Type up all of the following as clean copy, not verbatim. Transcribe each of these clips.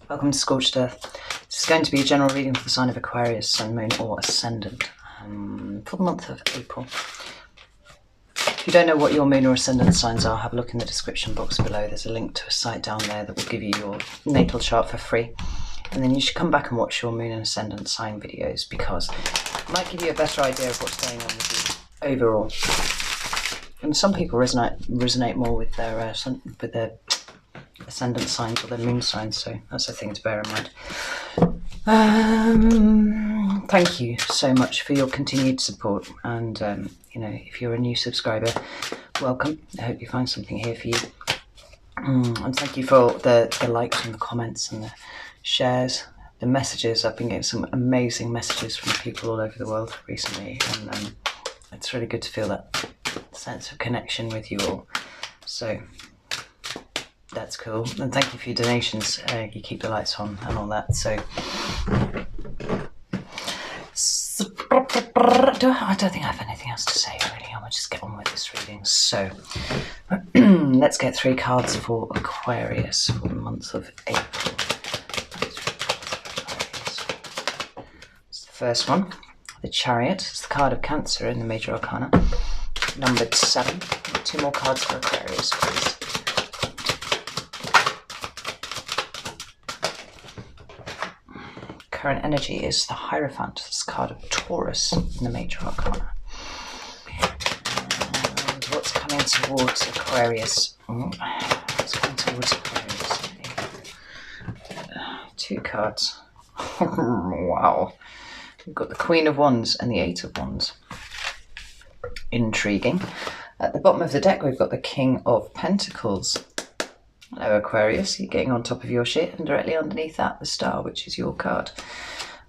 Welcome to Scorched Earth. This is going to be a general reading for the sign of Aquarius, Sun, Moon or Ascendant for the month of April. If you don't know what your Moon or Ascendant signs are, have a look in the description box below. There's a link to a site down there that will give you your natal chart for free. And then you should come back and watch your Moon and Ascendant sign videos, because it might give you a better idea of what's going on with you overall. And some people resonate more with their ascendant signs or their moon signs, so that's a thing to bear in mind. Thank you so much for your continued support, and if you're a new subscriber, welcome. I hope you find something here for you, and thank you for the likes and the comments and the shares, the messages. I've been getting some amazing messages from people all over the world recently, and it's really good to feel that sense of connection with you all, so that's cool. And thank you for your donations. You keep the lights on and all that. So I don't think I have anything else to say really. I'll just get on with this reading. So let's get 3 cards for Aquarius for the month of April. It's the first one, the Chariot. It's the card of Cancer in the Major Arcana, numbered 7. 2 more cards for Aquarius, please. Current energy is the Hierophant. This card of Taurus in the Major Arcana. And what's coming towards Aquarius? What's coming towards Aquarius? 2 cards. Wow. We've got the Queen of Wands and the 8 of Wands. Intriguing. At the bottom of the deck, we've got the King of Pentacles. Hello Aquarius, you're getting on top of your shit, and directly underneath that, the Star, which is your card.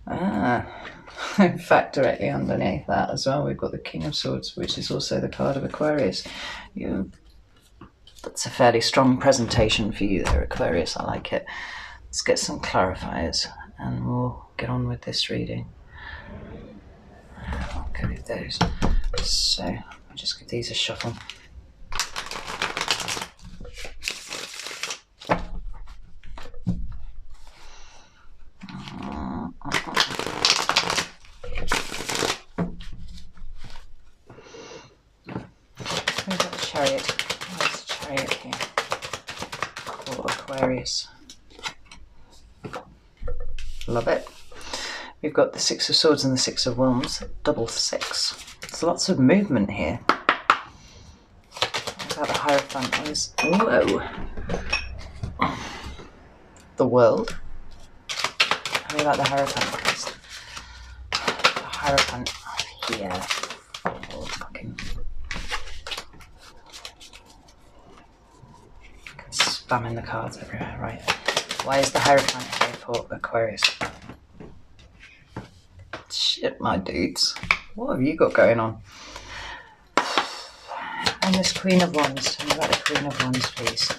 In fact, directly underneath that as well, we've got the King of Swords, which is also the card of Aquarius. That's a fairly strong presentation for you there, Aquarius. I like it. Let's get some clarifiers, and we'll get on with this reading. I'll go with those. So, I'll just give these a shuffle. We've got the Chariot. There's the Chariot here for Aquarius. Love it. We've got the 6 of Swords and the 6 of Wands, double 6. There's lots of movement here. What about the Hierophant? Whoa. The World. How about the Hierophant, please? The Hierophant here. Oh, fucking spamming the cards everywhere, right? Why is the Hierophant here for Aquarius? Shit, my dudes. What have you got going on? And this Queen of Wands. Tell me about the Queen of Wands, please.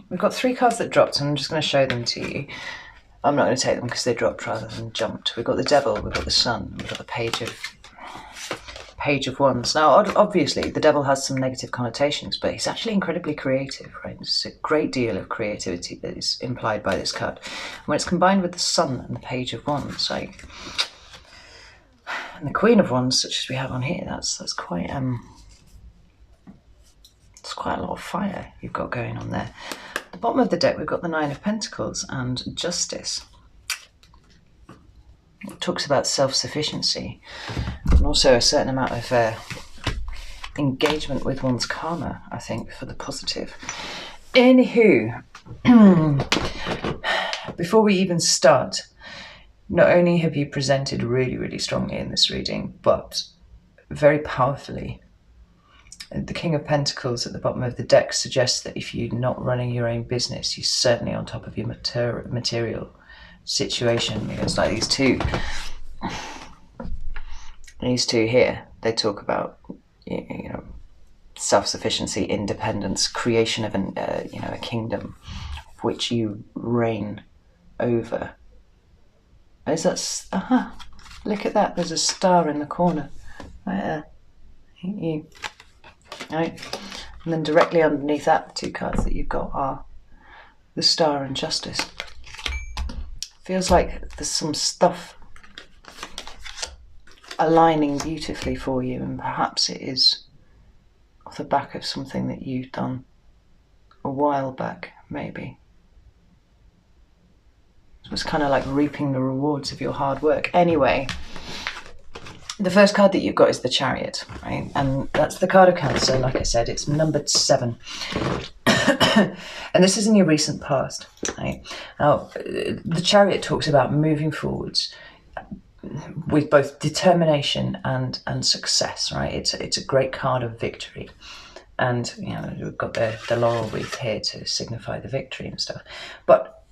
We've got 3 cards that dropped, and I'm just going to show them to you. I'm not going to take them because they dropped rather than jumped. We've got the Devil, we've got the Sun, we've got the Page of Wands. Now, obviously, the Devil has some negative connotations, but he's actually incredibly creative, right? There's a great deal of creativity that is implied by this card. When it's combined with the Sun and the Page of Wands, and the Queen of Wands, such as we have on here, that's quite it's quite a lot of fire you've got going on there. At the bottom of the deck, we've got the 9 of Pentacles and Justice. It talks about self-sufficiency and also a certain amount of engagement with one's karma, I think, for the positive. Anywho, before we even start, not only have you presented really, really strongly in this reading, but very powerfully, the King of Pentacles at the bottom of the deck suggests that if you're not running your own business, you're certainly on top of your material situation. It's like these two here, they talk about self-sufficiency, independence, creation of a kingdom which you reign over. Is that Look at that, there's a star in the corner. Right there. You. Right. And then directly underneath that, the two cards that you've got are the Star and Justice. Feels like there's some stuff aligning beautifully for you, and perhaps it is off the back of something that you've done a while back, maybe. So it's kind of like reaping the rewards of your hard work. Anyway, the first card that you've got is the Chariot, right? And that's the card of Cancer. Like I said, it's numbered 7. And this is in your recent past, right? Now, the Chariot talks about moving forwards with both determination and success, right? It's a great card of victory. And, you know, we've got the laurel wreath here to signify the victory and stuff. But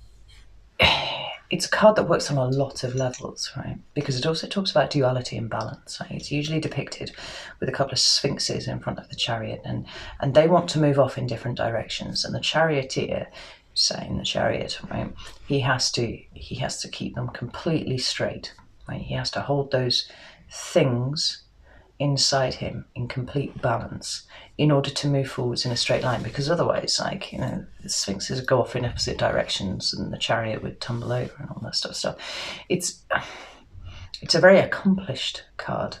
it's a card that works on a lot of levels, right? Because it also talks about duality and balance, right? It's usually depicted with a couple of sphinxes in front of the Chariot, and they want to move off in different directions. And the charioteer, saying the Chariot, right? He has to keep them completely straight, right? He has to hold those things inside him in complete balance in order to move forwards in a straight line, because otherwise, like, you know, the sphinxes would go off in opposite directions and the Chariot would tumble over and all that stuff. It's a very accomplished card,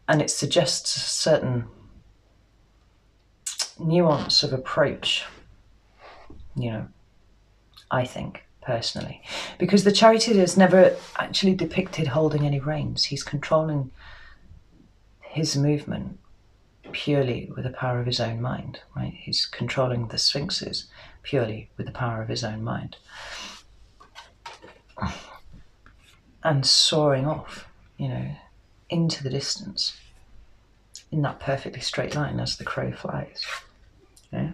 and it suggests a certain nuance of approach, you know, I think, personally, because the Charioteer is never actually depicted holding any reins. He's controlling his movement purely with the power of his own mind, right? He's controlling the sphinxes purely with the power of his own mind. And soaring off, you know, into the distance in that perfectly straight line as the crow flies. Yeah.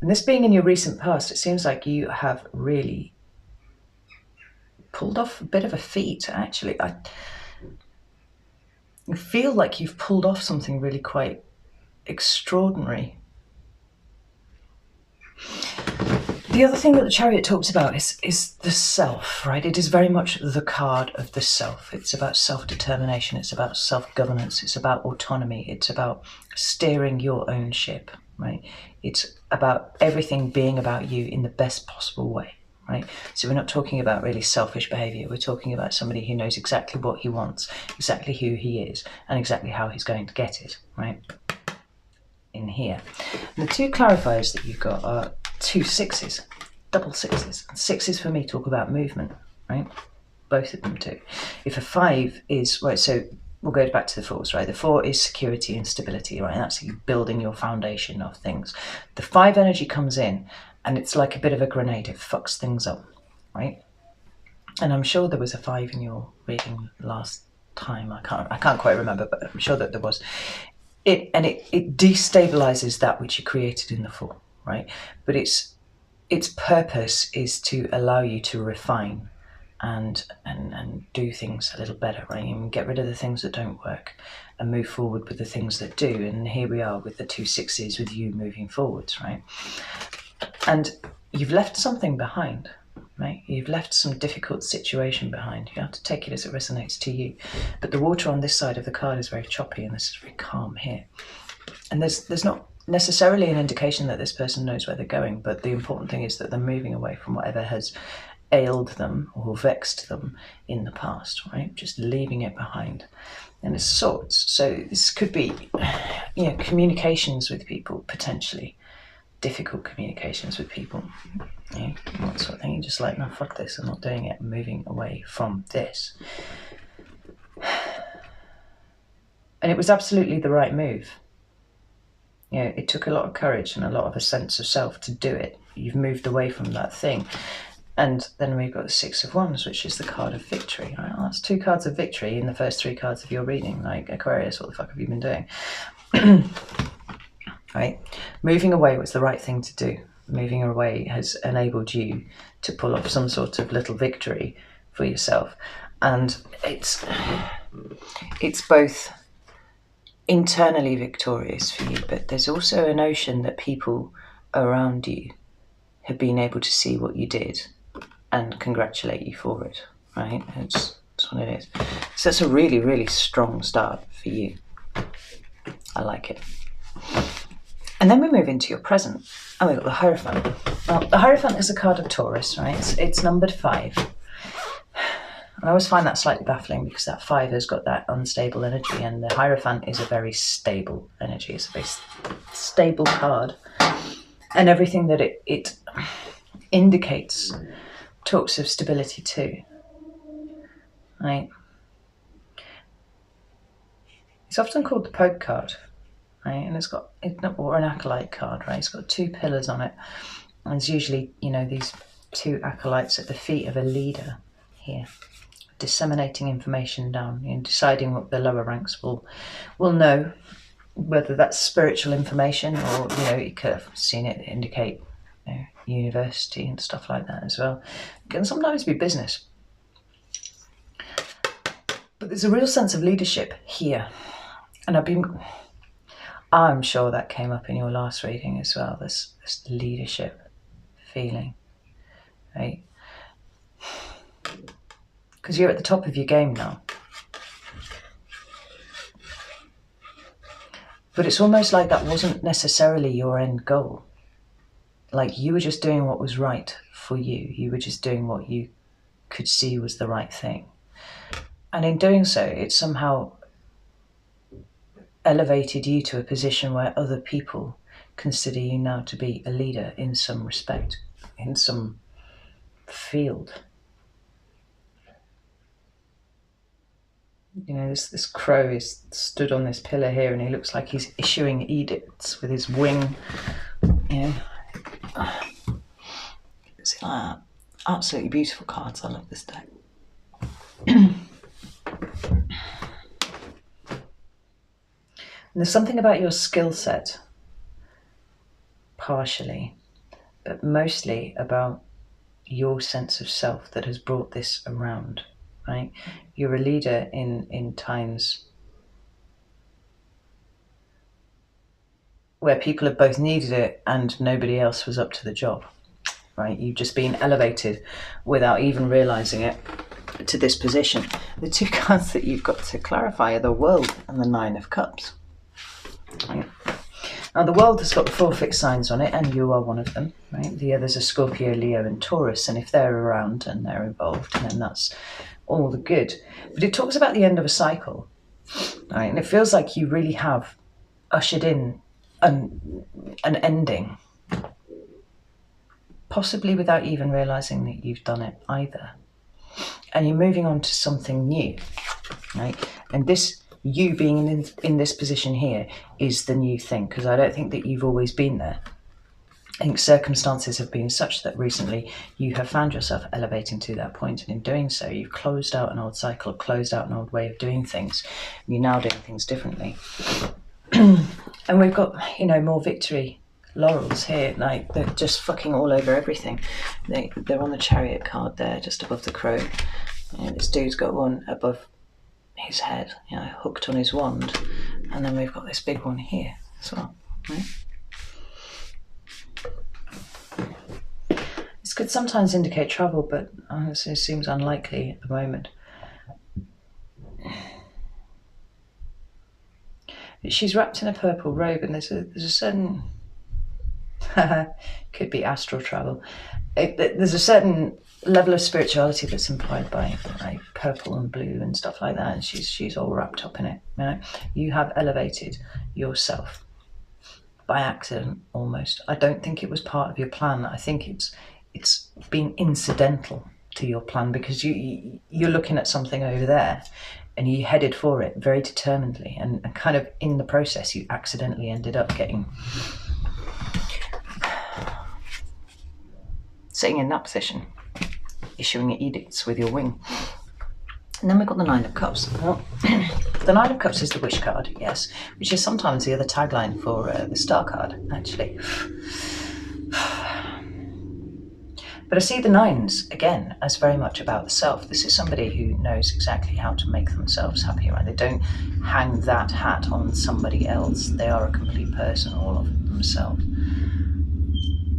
And this being in your recent past, it seems like you have really pulled off a bit of a feat, actually. I feel like you've pulled off something really quite extraordinary. The other thing that the Chariot talks about is the self, right? It is very much the card of the self. It's about self-determination. It's about self-governance. It's about autonomy. It's about steering your own ship, right? It's about everything being about you in the best possible way, right? So we're not talking about really selfish behavior. We're talking about somebody who knows exactly what he wants, exactly who he is, and exactly how he's going to get it, right? In here. And the two clarifiers that you've got are 2 6s, double 6s. And 6s for me talk about movement, right? Both of them do. If a 5 is, right, so we'll go back to the 4s, right? The 4 is security and stability, right? That's you building your foundation of things. The 5 energy comes in, and it's like a bit of a grenade. It fucks things up, right? And I'm sure there was a 5 in your reading last time. I can't quite remember, but I'm sure that there was. It destabilizes that which you created in the 4, right? But its purpose is to allow you to refine and do things a little better, right? And get rid of the things that don't work and move forward with the things that do. And here we are with the 2 6s with you moving forwards, right? And you've left something behind, right? You've left some difficult situation behind. You have to take it as it resonates to you. But the water on this side of the card is very choppy, and this is very calm here. And there's not necessarily an indication that this person knows where they're going, but the important thing is that they're moving away from whatever has ailed them or vexed them in the past, right? Just leaving it behind. And it's swords. So this could be, you know, communications with people, potentially. Difficult communications with people, you know, that sort of thing. You're just like, no, fuck this, I'm not doing it, I'm moving away from this. And it was absolutely the right move. You know, it took a lot of courage and a lot of a sense of self to do it. You've moved away from that thing. And then we've got the 6 of Wands, which is the card of victory. Right? Well, that's 2 cards of victory in the first 3 cards of your reading. Like, Aquarius, what the fuck have you been doing? Right? Moving away was the right thing to do. Moving away has enabled you to pull off some sort of little victory for yourself. And it's both internally victorious for you, but there's also a notion that people around you have been able to see what you did and congratulate you for it, right? That's what it is. So it's a really, really strong start for you. I like it. And then we move into your present. Oh, we've got the Hierophant. Well, the Hierophant is a card of Taurus, right? It's numbered 5. And I always find that slightly baffling because that 5 has got that unstable energy, and the Hierophant is a very stable energy. It's a very stable card. And everything that it indicates talks of stability too, right? It's often called the Pope card, right? And it's got, or an acolyte card, right? It's got 2 pillars on it. And it's usually, these 2 acolytes at the feet of a leader here, disseminating information down, deciding what the lower ranks will know, whether that's spiritual information or, you could have seen it indicate university and stuff like that as well. It can sometimes be business. But there's a real sense of leadership here. And I'm sure that came up in your last reading as well, this leadership feeling, right? Because you're at the top of your game now. But it's almost like that wasn't necessarily your end goal. Like you were just doing what was right for you. You were just doing what you could see was the right thing. And in doing so, it somehow elevated you to a position where other people consider you now to be a leader in some respect, in some field. This crow is stood on this pillar here, and he looks like he's issuing edicts with his wing. See like that? Absolutely beautiful cards. I love this deck. And there's something about your skill set, partially, but mostly about your sense of self that has brought this around, right? You're a leader in times where people have both needed it and nobody else was up to the job, right? You've just been elevated without even realizing it to this position. The 2 cards that you've got to clarify are the World and the 9 of Cups. Right. Now the World has got the 4 fixed signs on it, and you are one of them, right? The others are Scorpio, Leo and Taurus, and if they're around and they're involved, then that's all the good. But it talks about the end of a cycle, right? And it feels like you really have ushered in an ending, possibly without even realizing that you've done it either. And you're moving on to something new, right? And this, you being in this position here, is the new thing, because I don't think that you've always been there. I think circumstances have been such that recently you have found yourself elevating to that point, and in doing so you've closed out an old cycle, closed out an old way of doing things. You're now doing things differently. And we've got, more victory laurels here, like they're just fucking all over everything. They're on the Chariot card there, just above the crow. This dude's got one above his head, hooked on his wand, and then we've got this big one here as well, right? This could sometimes indicate travel, but honestly it seems unlikely at the moment. She's wrapped in a purple robe, and there's a certain could be astral travel. There's a certain level of spirituality that's implied by purple and blue and stuff like that, and she's all wrapped up in it. You have elevated yourself by accident almost. I don't think it was part of your plan. I think it's been incidental to your plan, because you're looking at something over there and you headed for it very determinedly, and kind of in the process you accidentally ended up sitting in that position, issuing edicts with your wing. And then we've got the 9 of Cups. Well, the 9 of Cups is the wish card, yes, which is sometimes the other tagline for the star card, actually. But I see the 9s, again, as very much about the self. This is somebody who knows exactly how to make themselves happy, right? They don't hang that hat on somebody else. They are a complete person, all of themselves.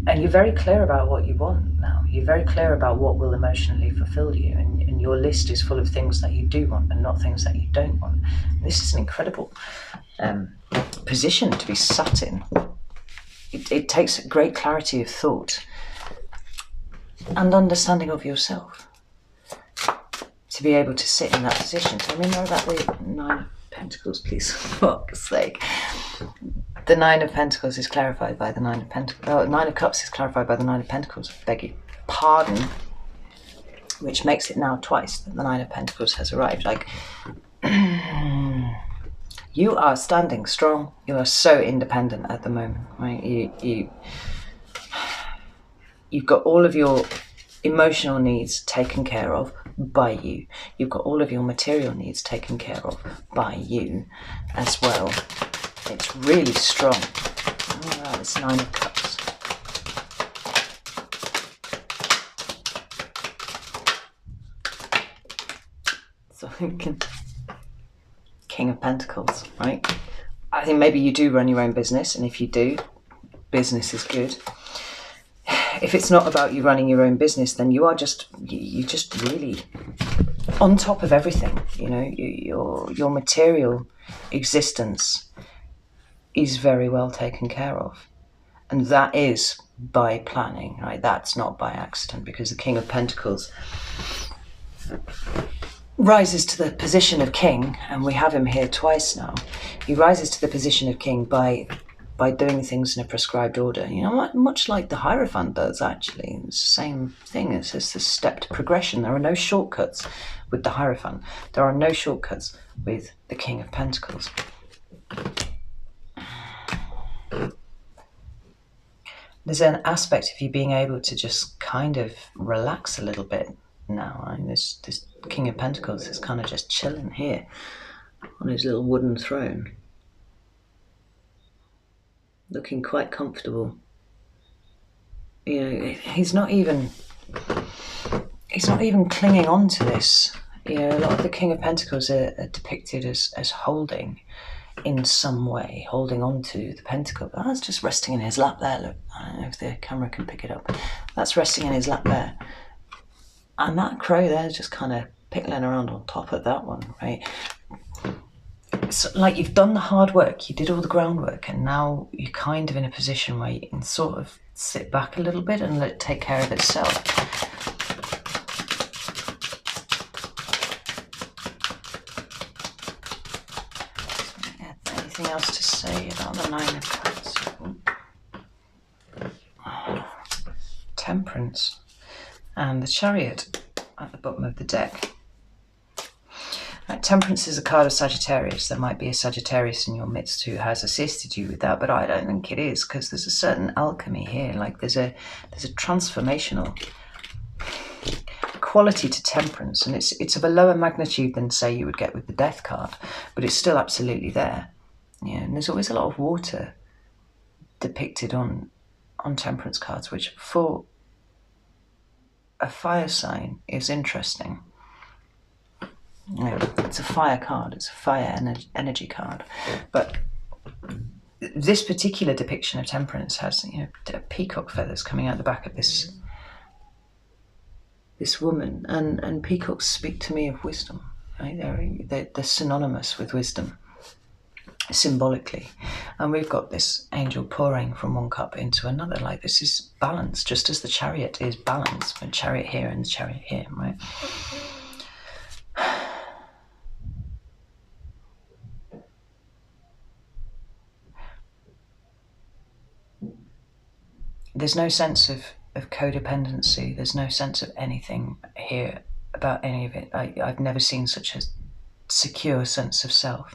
And you're very clear about what you want now. You're very clear about what will emotionally fulfill you. And and your list is full of things that you do want and not things that you don't want. And this is an incredible position to be sat in. It takes great clarity of thought and understanding of yourself to be able to sit in that position. So remember about the Nine of Pentacles, please, for fuck's sake. The Nine of Pentacles is clarified by the Nine of Pentacles. Nine of Cups is clarified by the Nine of Pentacles. Beg your pardon. Which makes it now twice that the Nine of Pentacles has arrived. Like, you are standing strong. You are so independent at the moment, right? You've got all of your emotional needs taken care of by you. You've got all of your material needs taken care of by you as well. It's really strong. All right, it's Nine of Cups. So King of Pentacles, right? I think maybe you do run your own business, and if you do, business is good. If it's not about you running your own business, then you're just really on top of everything. You know, your material existence is very well taken care of, and that is by planning, right? That's not by accident, because the King of Pentacles rises to the position of king, and we have him here twice now. He rises to the position of king by doing things in a prescribed order. You know, much like the Hierophant does, actually. It's the same thing. It's just a stepped progression. There are no shortcuts with the Hierophant. There are no shortcuts with the King of Pentacles. There's an aspect of you being able to just kind of relax a little bit now. I mean, this King of Pentacles is kind of just chilling here on his little wooden throne, looking quite comfortable. You know, he's not even clinging on to this. You know, a lot of the King of Pentacles are depicted as holding in some way, holding on to the pentacle. But that's just resting in his lap there. Look, I don't know if the camera can pick it up. That's resting in his lap there. And that crow there is just kind of pickling around on top of that one, right? It's like you've done the hard work, you did all the groundwork, and now you're kind of in a position where you can sort of sit back a little bit and let it take care of itself. Anything else to say about the Nine of Cups? Temperance. And the Chariot at the bottom of the deck. Right, Temperance is a card of Sagittarius. There might be a Sagittarius in your midst who has assisted you with that, but I don't think it is, because there's a certain alchemy here. Like there's a transformational quality to Temperance, and it's of a lower magnitude than, say, you would get with the Death card, but it's still absolutely there. Yeah, and there's always a lot of water depicted on Temperance cards, which for a fire sign is interesting. It's a fire card, it's a fire energy card. But this particular depiction of Temperance has, you know, peacock feathers coming out the back of this woman, and peacocks speak to me of wisdom. Right? They're synonymous with wisdom, symbolically. And we've got this angel pouring from one cup into another. Like, this is balance, just as the Chariot is balance. The Chariot here and the Chariot here, right? There's no sense of codependency. There's no sense of anything here about any of it. I've never seen such a secure sense of self,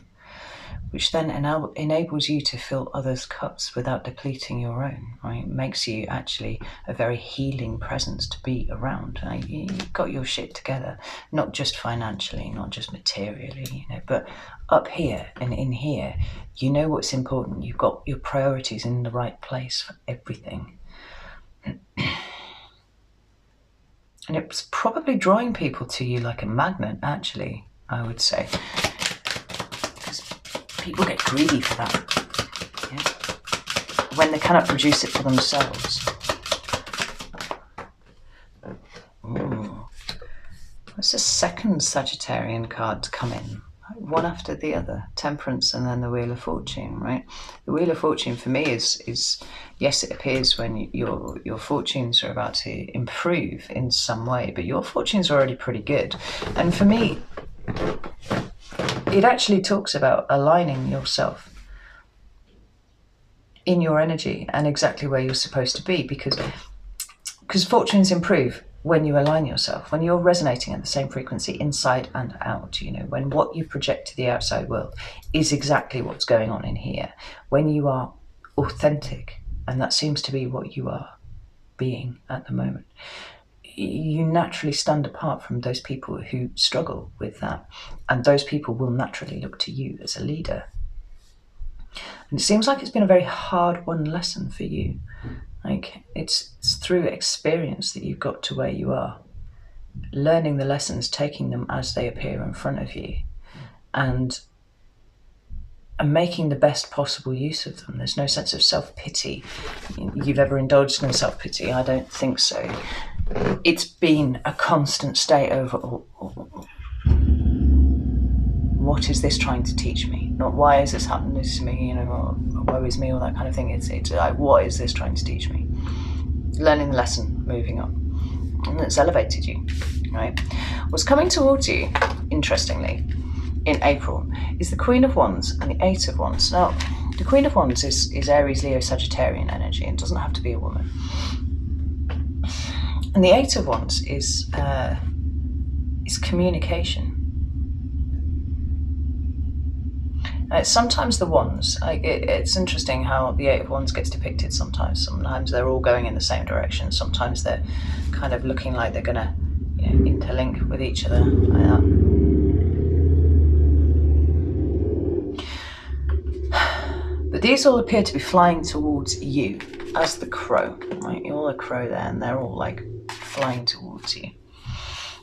which then enables you to fill others' cups without depleting your own, right? It makes you actually a very healing presence to be around. Right? You've got your shit together, not just financially, not just materially, you know, but up here and in here, you know what's important. You've got your priorities in the right place for everything. And it's probably drawing people to you like a magnet, actually, I would say. Because people get greedy for that, yeah? When they cannot produce it for themselves. Ooh. Let's It's a second Sagittarian card to come in, one after the other. Temperance and then the Wheel of Fortune, right? The Wheel of Fortune for me is yes, it appears when your fortunes are about to improve in some way, but your fortunes are already pretty good. And for me, it actually talks about aligning yourself in your energy and exactly where you're supposed to be, because fortunes improve when you align yourself, when you're resonating at the same frequency inside and out, when what you project to the outside world is exactly what's going on in here, when you are authentic, and that seems to be what you are being at the moment, you naturally stand apart from those people who struggle with that, and those people will naturally look to you as a leader. And it seems like it's been a very hard-won lesson for you. Like it's through experience that you've got to where you are, learning the lessons, taking them as they appear in front of you, and making the best possible use of them. There's no sense of self-pity. You've ever indulged in self-pity? I don't think so. It's been a constant state of what is this trying to teach me? Not why is this happening to me, or woe is me, all that kind of thing. It's like, what is this trying to teach me? Learning the lesson, moving on. And it's elevated you, right? What's coming towards you, interestingly, in April, is the Queen of Wands and the Eight of Wands. Now, the Queen of Wands is Aries, Leo, Sagittarian energy. It doesn't have to be a woman. And the Eight of Wands is communication. Sometimes the wands, it's interesting how the Eight of Wands gets depicted sometimes. Sometimes they're all going in the same direction. Sometimes they're kind of looking like they're going to interlink with each other like that. But these all appear to be flying towards you as the crow, right? You're all a crow there, and they're all like flying towards you.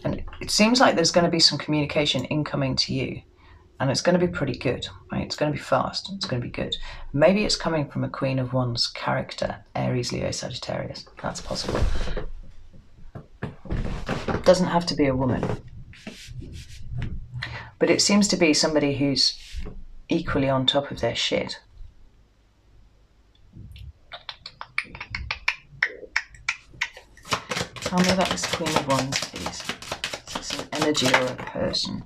And it seems like there's going to be some communication incoming to you. And it's going to be pretty good, right? It's going to be fast. It's going to be good. Maybe it's coming from a Queen of Wands character, Aries, Leo, Sagittarius. That's possible. It doesn't have to be a woman. But it seems to be somebody who's equally on top of their shit. Tell me about this Queen of Wands, please. Is this an energy or a person?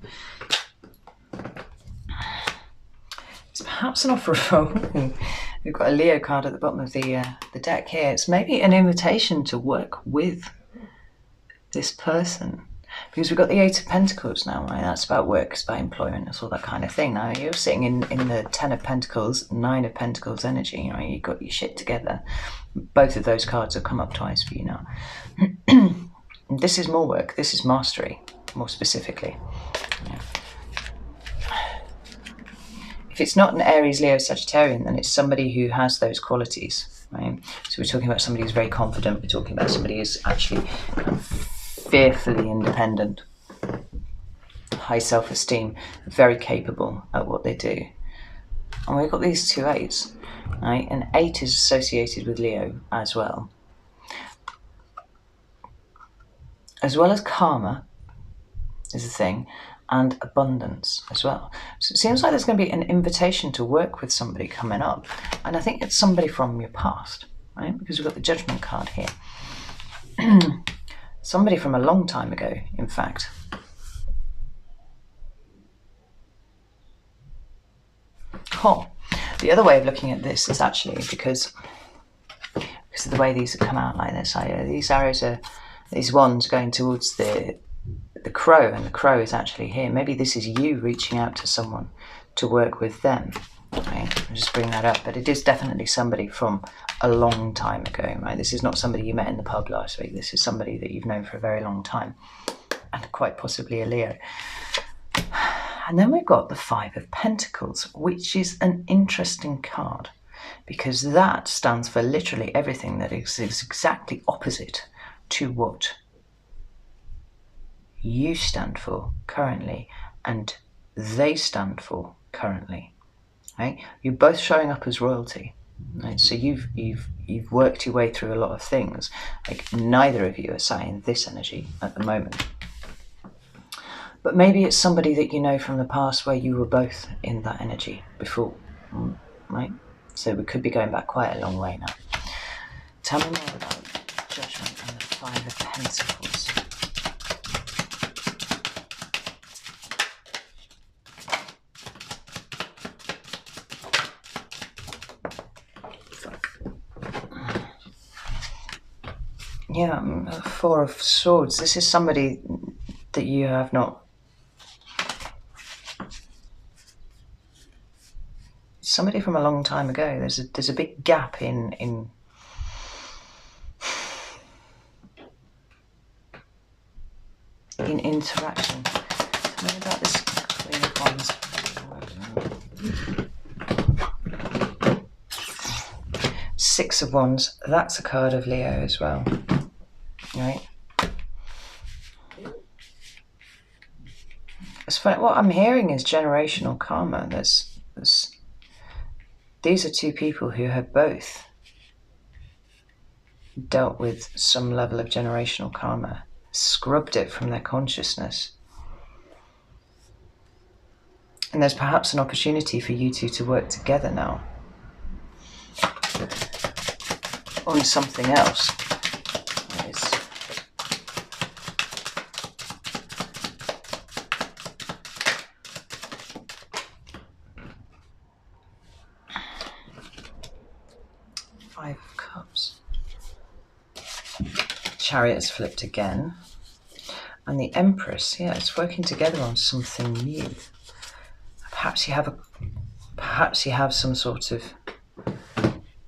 It's perhaps an offer of we've got a Leo card at the bottom of the deck here. It's maybe an invitation to work with this person, because we've got the Eight of Pentacles now, right? That's about work, it's about employment, that's all that kind of thing. Now you're sitting in the Ten of Pentacles, Nine of Pentacles energy, right? You've got your shit together. Both of those cards have come up twice for you now. This is more work, this is mastery, more specifically. Yeah. If it's not an Aries, Leo, Sagittarian, then it's somebody who has those qualities, right? So we're talking about somebody who's very confident. We're talking about somebody who's actually kind of fearfully independent, high self-esteem, very capable at what they do. And we've got these two eights, right? And 8 is associated with Leo as well. As well as karma is a thing, and abundance as well. So it seems like there's going to be an invitation to work with somebody coming up. And I think it's somebody from your past, right? Because we've got the Judgment card here. Somebody from a long time ago, in fact. Oh, the other way of looking at this is actually because of the way these have come out like this. These arrows are, these wands going towards the crow, and the crow is actually here. Maybe this is you reaching out to someone to work with them. Right? I'll just bring that up, but it is definitely somebody from a long time ago, right? This is not somebody you met in the pub last week. This is somebody that you've known for a very long time, and quite possibly a Leo. And then we've got the Five of Pentacles, which is an interesting card, because that stands for literally everything that is exactly opposite to what you stand for currently and they stand for currently, right? You're both showing up as royalty, right? So you've worked your way through a lot of things. Like, neither of you are sat in this energy at the moment. But maybe it's somebody that you know from the past where you were both in that energy before, right? So we could be going back quite a long way now. Tell me more about Judgment and the Five of Pentacles. Yeah, Four of Swords. This is somebody that you have not... Somebody from a long time ago. There's a big gap in interaction. Tell me about this Queen of Wands. Six of Wands. That's a card of Leo as well, right? What I'm hearing is generational karma. These are two people who have both dealt with some level of generational karma, scrubbed it from their consciousness. And there's perhaps an opportunity for you two to work together now on something else. Five of Cups. Chariot's flipped again. And the Empress, yeah, it's working together on something new. Perhaps you have some sort of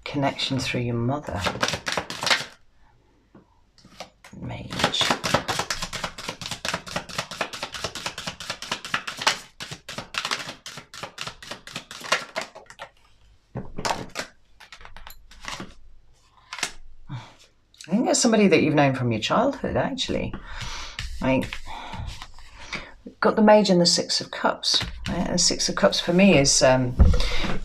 connection through your mother. Mage. I think it's somebody that you've known from your childhood, actually. We've got the Mage and the Six of Cups. Right? And Six of Cups for me is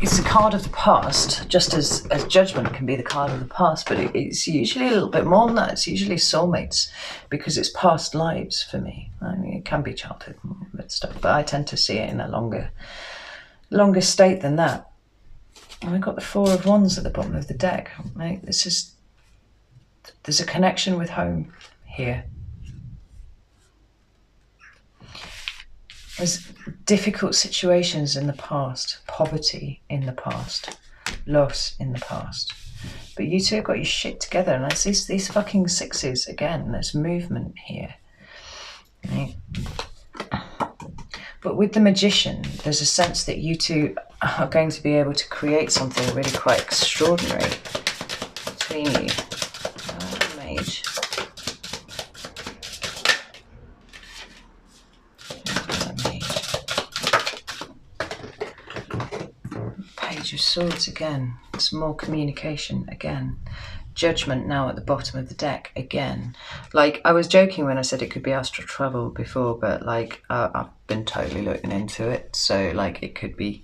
it's a card of the past, just as Judgment can be the card of the past, but it's usually a little bit more than that. It's usually soulmates, because it's past lives for me. I mean, it can be childhood and stuff, but I tend to see it in a longer state than that. And we've got the Four of Wands at the bottom of the deck. Right? There's a connection with home here. There's difficult situations in the past, poverty in the past, loss in the past. But you two have got your shit together, and there's these fucking sixes again. There's movement here. Right? But with the Magician, there's a sense that you two are going to be able to create something really quite extraordinary between you. Mage. Page of Swords again. Some more communication again. Judgment now at the bottom of the deck again. Like, I was joking when I said it could be astral travel before, but like I've been totally looking into it, so like it could be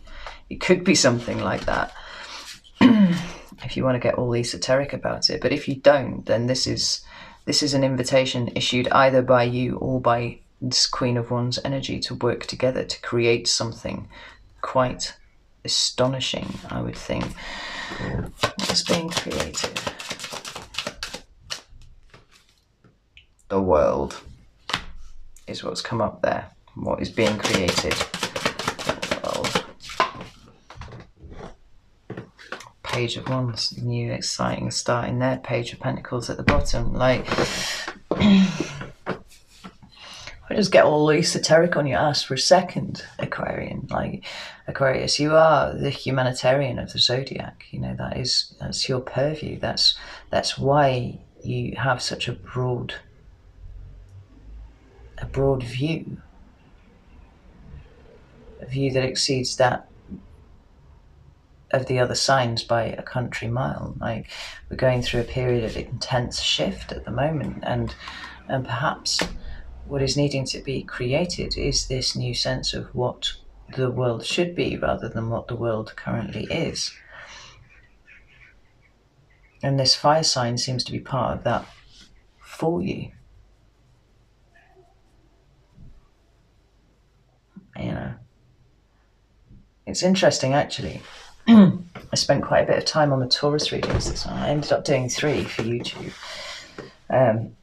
something like that. If you want to get all esoteric about it. But if you don't, then this is an invitation issued either by you or by this Queen of Wands energy to work together to create something quite astonishing, I would think. What's being created? The world is what's come up there. What is being created? The world. Page of Wands, new exciting start in there. Page of Pentacles at the bottom. Like, I just get all esoteric on your ass for a second, Aquarian. Like, Aquarius, you are the humanitarian of the zodiac. You know, that's your purview. That's why you have such a broad view. A view that exceeds that of the other signs by a country mile. Like, we're going through a period of intense shift at the moment, and perhaps what is needing to be created is this new sense of what the world should be rather than what the world currently is. And this fire sign seems to be part of that for you. It's interesting, actually. I spent quite a bit of time on the Taurus readings this one. I ended up doing 3 for YouTube, and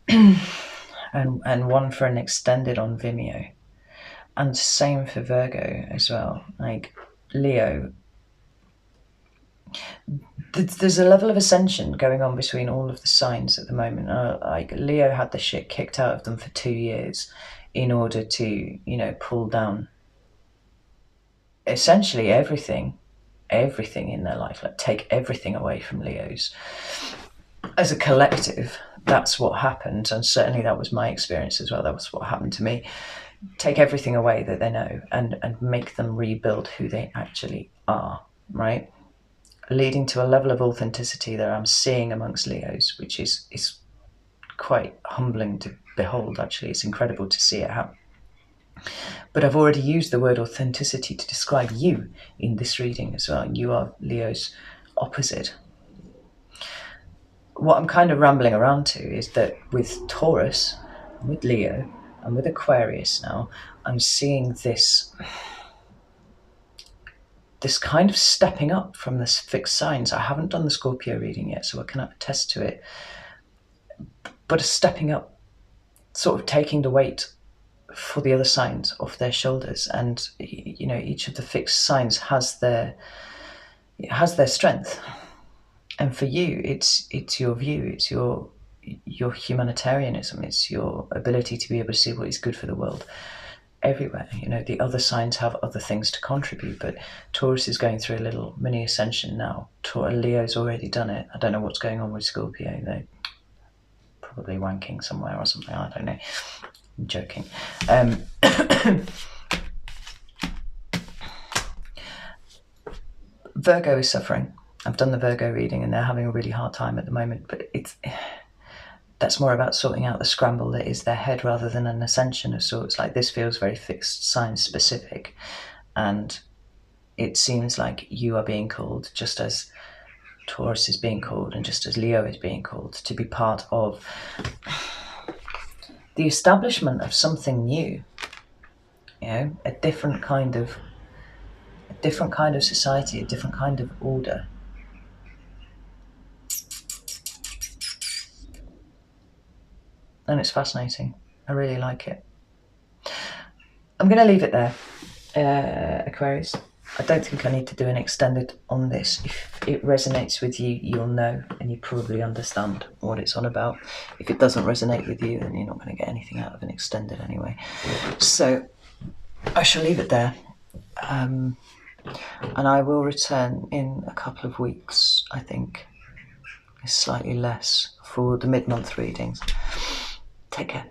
1 for an extended on Vimeo, and same for Virgo as well. Like Leo, there's a level of ascension going on between all of the signs at the moment. Like Leo had the shit kicked out of them for 2 years in order to, pull down essentially everything in their life, like take everything away from Leos. As a collective, that's what happened, and certainly that was my experience as well. That was what happened to me. Take everything away that they know and make them rebuild who they actually are, right? Leading to a level of authenticity that I'm seeing amongst Leos, which is quite humbling to behold, actually. It's incredible to see it happen. But I've already used the word authenticity to describe you in this reading as well. You are Leo's opposite. What I'm kind of rambling around to is that with Taurus, with Leo, and with Aquarius now, I'm seeing this kind of stepping up from this fixed signs. I haven't done the Scorpio reading yet, so I cannot attest to it. But a stepping up, sort of taking the weight for the other signs off their shoulders, and each of the fixed signs has their strength. And for you, it's your view, it's your humanitarianism, it's your ability to be able to see what is good for the world everywhere. The other signs have other things to contribute, but Taurus is going through a little mini ascension now. Leo's already done it. I don't know what's going on with Scorpio. They're probably wanking somewhere or something. I don't know. I'm joking. Virgo is suffering. I've done the Virgo reading and they're having a really hard time at the moment, but that's more about sorting out the scramble that is their head rather than an ascension of sorts. Like, this feels very fixed sign specific, and it seems like you are being called, just as Taurus is being called and just as Leo is being called, to be part of the establishment of something new, a different kind of society, a different kind of order. And it's fascinating. I really like it. I'm going to leave it there, Aquarius. I don't think I need to do an extended on this. If it resonates with you, you'll know, and you probably understand what it's on about. If it doesn't resonate with you, then you're not going to get anything out of an extended anyway. So I shall leave it there. And I will return in a couple of weeks, I think. Slightly less for the mid-month readings. Take care.